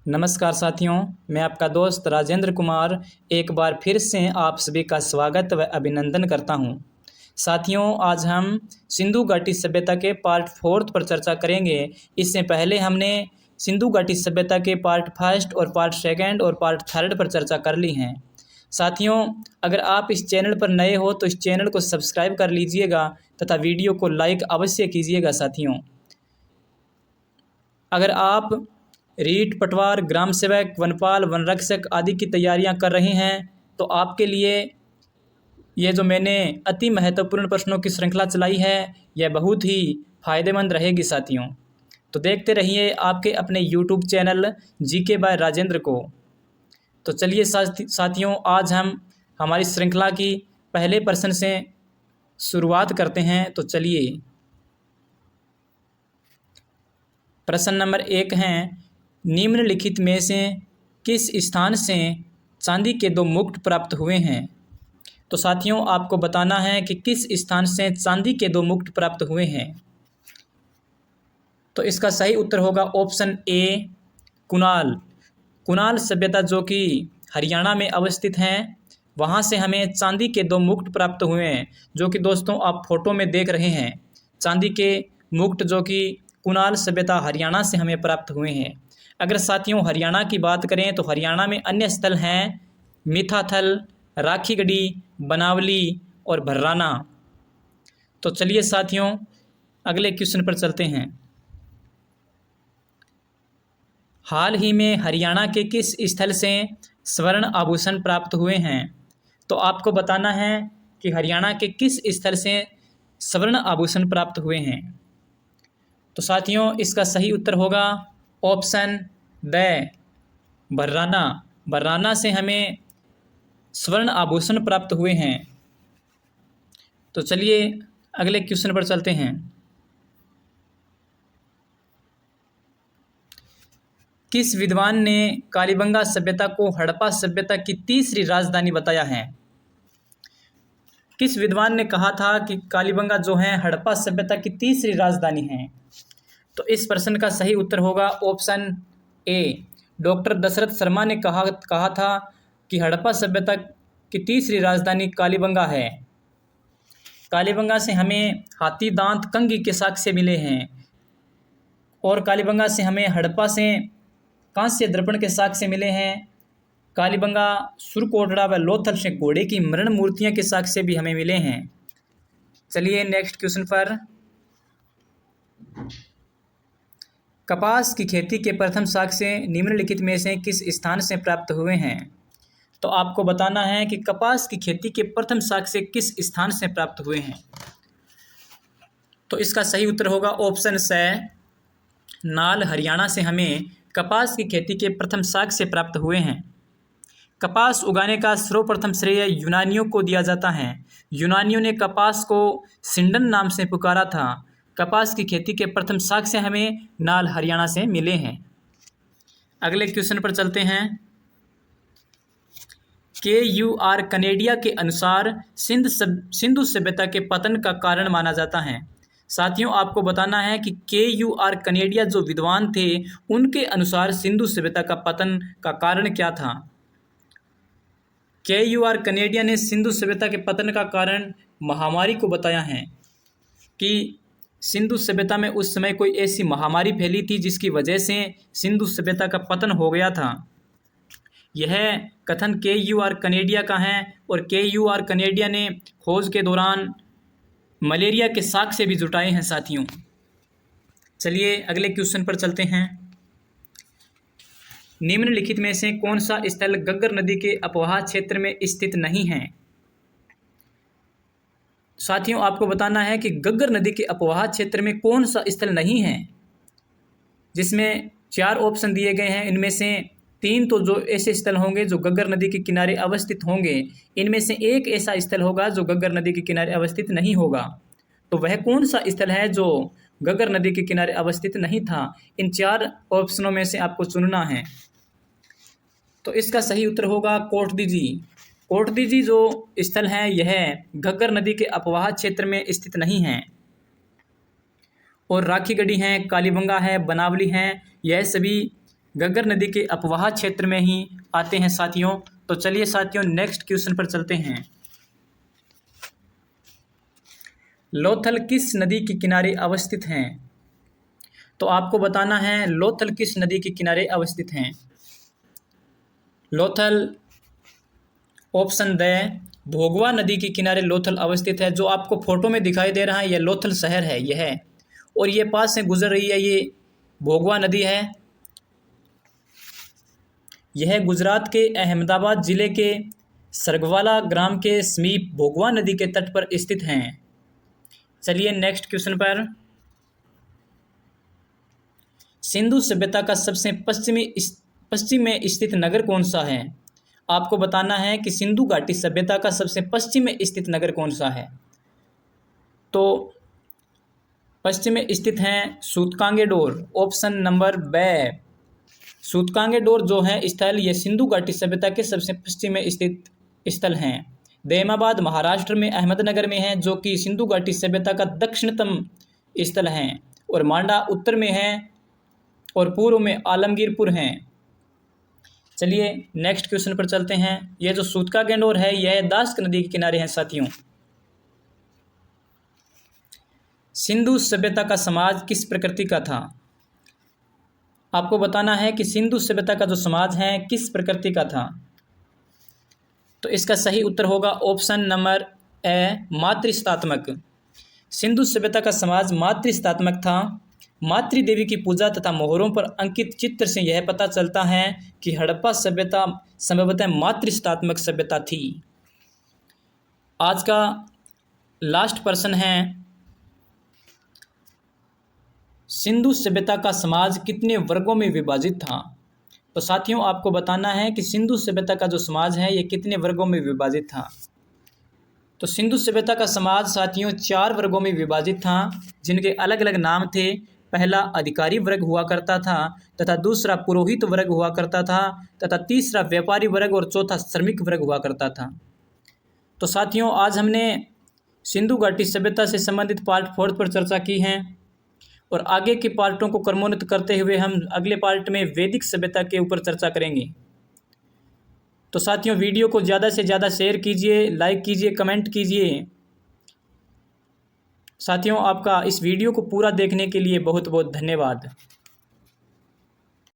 नमस्कार साथियों, मैं आपका दोस्त राजेंद्र कुमार एक बार फिर से आप सभी का स्वागत व अभिनंदन करता हूं। साथियों, आज हम सिंधु घाटी सभ्यता के पार्ट 4 पर चर्चा करेंगे। इससे पहले हमने सिंधु घाटी सभ्यता के पार्ट 1 और पार्ट 2 और पार्ट 3 पर चर्चा कर ली हैं। साथियों, अगर आप इस चैनल पर नए हो तो इस चैनल को सब्सक्राइब कर लीजिएगा तथा वीडियो को लाइक अवश्य कीजिएगा। साथियों, अगर आप रीट, पटवार, ग्राम सेवक, वनपाल, वन रक्षक आदि की तैयारियां कर रहे हैं तो आपके लिए ये जो मैंने अति महत्वपूर्ण प्रश्नों की श्रृंखला चलाई है यह बहुत ही फायदेमंद रहेगी। साथियों, तो देखते रहिए आपके अपने YouTube channel GK by Rajendra को। तो चलिए साथियों, आज हम हमारी श्रृंखला की पहले प्रश्न से शुरुआत करते हैं। तो चलिए, प्रश्न नंबर 1 है, निम्नलिखित में से किस स्थान से चांदी के 2 मुकुट प्राप्त हुए हैं? तो साथियों, आपको बताना है कि किस स्थान से चांदी के 2 मुकुट प्राप्त हुए हैं। तो इसका सही उत्तर होगा ऑप्शन ए, कुणाल। कुणाल सभ्यता जो कि हरियाणा में अवस्थित है, वहाँ से हमें चांदी के 2 मुकुट प्राप्त हुए हैं, जो कि दोस्तों आप फोटो में देख रहे हैं। चांदी के मुकुट जो कि कुणाल सभ्यता हरियाणा से हमें प्राप्त हुए हैं। अगर साथियों हरियाणा की बात करें तो हरियाणा में अन्य स्थल हैं मिथाथल, राखीगढ़ी, बनावली और भर्राना। तो चलिए साथियों, अगले क्वेश्चन पर चलते हैं। हाल ही में हरियाणा के किस स्थल से स्वर्ण आभूषण प्राप्त हुए हैं? तो आपको बताना है कि हरियाणा के किस स्थल से स्वर्ण आभूषण प्राप्त हुए हैं। तो साथियों, इसका सही उत्तर होगा ऑप्शन ब, भर्राना। भर्राना से हमें स्वर्ण आभूषण प्राप्त हुए हैं। तो चलिए अगले क्वेश्चन पर चलते हैं। किस विद्वान ने कालीबंगा सभ्यता को हड़प्पा सभ्यता की तीसरी राजधानी बताया है? किस विद्वान ने कहा था कि कालीबंगा जो है हड़प्पा सभ्यता की तीसरी राजधानी है? तो इस प्रश्न का सही उत्तर होगा option A, doctor Dashrath Sharma ने कहा था कि हड़प्पा सभ्यता की तीसरी राजधानी कालीबंगा है। कालीबंगा से हमें हाथी दांत कंघी के साक्ष्य मिले हैं और कालीबंगा से हमें हड़प्पा से कांस्य दर्पण के साक्ष्य मिले हैं। कालीबंगा, सुरकोटड़ा व लोथल से घोड़े की मरण मूर्तियां के साक्ष्य भी हमें मिले हैं। चलिए नेक्स्ट क्वेश्चन पर। कपास की खेती के प्रथम साक्ष्य निम्नलिखित में से किस स्थान से प्राप्त हुए हैं? तो आपको बताना है कि कपास की खेती के प्रथम साक्ष्य किस स्थान से प्राप्त हुए हैं। तो इसका सही उत्तर होगा ऑप्शन स, नाल। हरियाणा से हमें कपास की खेती के प्रथम साक्ष्य प्राप्त हुए हैं। कपास उगाने का सर्वप्रथम श्रेय यूनानियों को दिया जाता है। यूनानियों ने कपास को सिंडन नाम से पुकारा था। कपास की खेती के प्रथम साक्ष्य हमें नाल, हरियाणा से मिले हैं। अगले क्वेश्चन पर चलते हैं। KUR कनेडिया के अनुसार सिंधु सभ्यता के पतन का कारण माना जाता है। साथियों, आपको बताना है कि KUR कनेडिया जो विद्वान थे उनके अनुसार सिंधु सभ्यता का पतन का कारण क्या था? KUR कनेडिया ने सिंधु सभ्यता के पतन का कारण महामारी को बताया है कि सिंधु सभ्यता में उस समय कोई ऐसी महामारी फैली थी जिसकी वजह से सिंधु सभ्यता का पतन हो गया था। यह कथन KUR कनेडिया का है और KUR कनेडिया ने खोज के दौरान मलेरिया के साक्ष्य भी जुटाए हैं। साथियों, चलिए अगले क्वेश्चन पर चलते हैं। निम्नलिखित में से कौन सा स्थल गग्गर नदी के अपवाह क्षेत्र में स्थित नहीं है? साथियों, आपको बताना है कि गग्गर नदी के अपवाह क्षेत्र में कौन सा स्थल नहीं है, जिसमें 4 ऑप्शन दिए गए हैं। इनमें से 3 तो जो ऐसे स्थल होंगे जो गग्गर नदी के किनारे अवस्थित होंगे, इनमें से एक ऐसा स्थल होगा जो गग्गर नदी के किनारे अवस्थित नहीं होगा। तो वह कौन सा स्थल है जो गग्गर नदी के किनारे अवस्थित नहीं था? इन 4 ऑप्शनों में से आपको चुनना है। तो इसका सही उत्तर होगा कोटदीजी। कोटदीजी जो स्थल है यह घग्गर नदी के अपवाह क्षेत्र में स्थित नहीं है। और राखीगढ़ी है, कालीबंगा है, बनावली है, यह सभी घग्गर नदी के अपवाह क्षेत्र में ही आते हैं साथियों। तो चलिए साथियों नेक्स्ट क्वेश्चन पर चलते हैं। लोथल किस नदी के किनारे अवस्थित हैं? तो आपको बताना है लोथल किस नदी के किनारे अवस्थित हैं। लोथल ऑप्शन द भोगवा नदी के किनारे लोथल अवस्थित है। जो आपको फोटो में दिखाई दे रहा है यह लोथल शहर है यह, और ये पास से गुजर रही है, ये भोगवा नदी है। यह गुजरात के अहमदाबाद जिले के सरगवाला ग्राम के समीप भोगवा नदी के तट पर स्थित हैं। चलिए नेक्स्ट क्वेश्चन पर। सिंधु सभ्यता का सबसे पश्चिम में स्थित नगर कौन सा है? आपको बताना है कि सिंधु घाटी सभ्यता का सबसे पश्चिम में स्थित नगर कौन सा है। तो पश्चिम में स्थित हैं सूतकांगेडोर, ऑप्शन नंबर ब। सूतकांगेडोर जो है स्थल, यह सिंधु घाटी सभ्यता के सबसे पश्चिम में स्थित स्थल हैं। दहमाबाद महाराष्ट्र में अहमदनगर में है, जो कि सिंधु घाटी सभ्यता का दक्षिणतम स्थल है। और मांडा उत्तर में है और पूर्व में आलमगीरपुर हैं। चलिए नेक्स्ट क्वेश्चन पर चलते हैं। यह जो सूतकांगेडोर है यह दास्क नदी के किनारे है साथियों। सिंधु सभ्यता का समाज किस प्रकृति का था? आपको बताना है कि सिंधु सभ्यता का जो समाज है किस प्रकृति का था। तो इसका सही उत्तर होगा ऑप्शन नंबर ए, मातृस्थात्मक। सिंधु सभ्यता का समाज मातृस्थात्मक था। मातृ देवी की पूजा तथा मोहरों पर अंकित चित्र से यह पता चलता है कि हड़प्पा सभ्यता संभवतः मातृस्थात्मक सभ्यता थी। आज का लास्ट प्रश्न है, सिंधु सभ्यता का समाज कितने वर्गों में विभाजित था? तो साथियों आपको बताना है कि सिंधु सभ्यता का जो समाज है ये कितने वर्गों में विभाजित था। तो सिंधु सभ्यता का समाज साथियों 4 वर्गों में विभाजित था, जिनके अलग अलग नाम थे। पहला अधिकारी वर्ग हुआ करता था, तथा दूसरा पुरोहित वर्ग हुआ करता था, तथा तीसरा व्यापारी वर्ग और चौथा श्रमिक वर्ग हुआ करता था। तो साथियों आज हमने सिंधु घाटी सभ्यता से संबंधित पार्ट 4 पर चर्चा की है, और आगे के पार्टों को क्रमोन्नत करते हुए हम अगले पार्ट में वैदिक सभ्यता के ऊपर चर्चा करेंगे। तो साथियों वीडियो को ज़्यादा से ज़्यादा शेयर कीजिए, लाइक कीजिए, कमेंट कीजिए। साथियों आपका इस वीडियो को पूरा देखने के लिए बहुत बहुत धन्यवाद।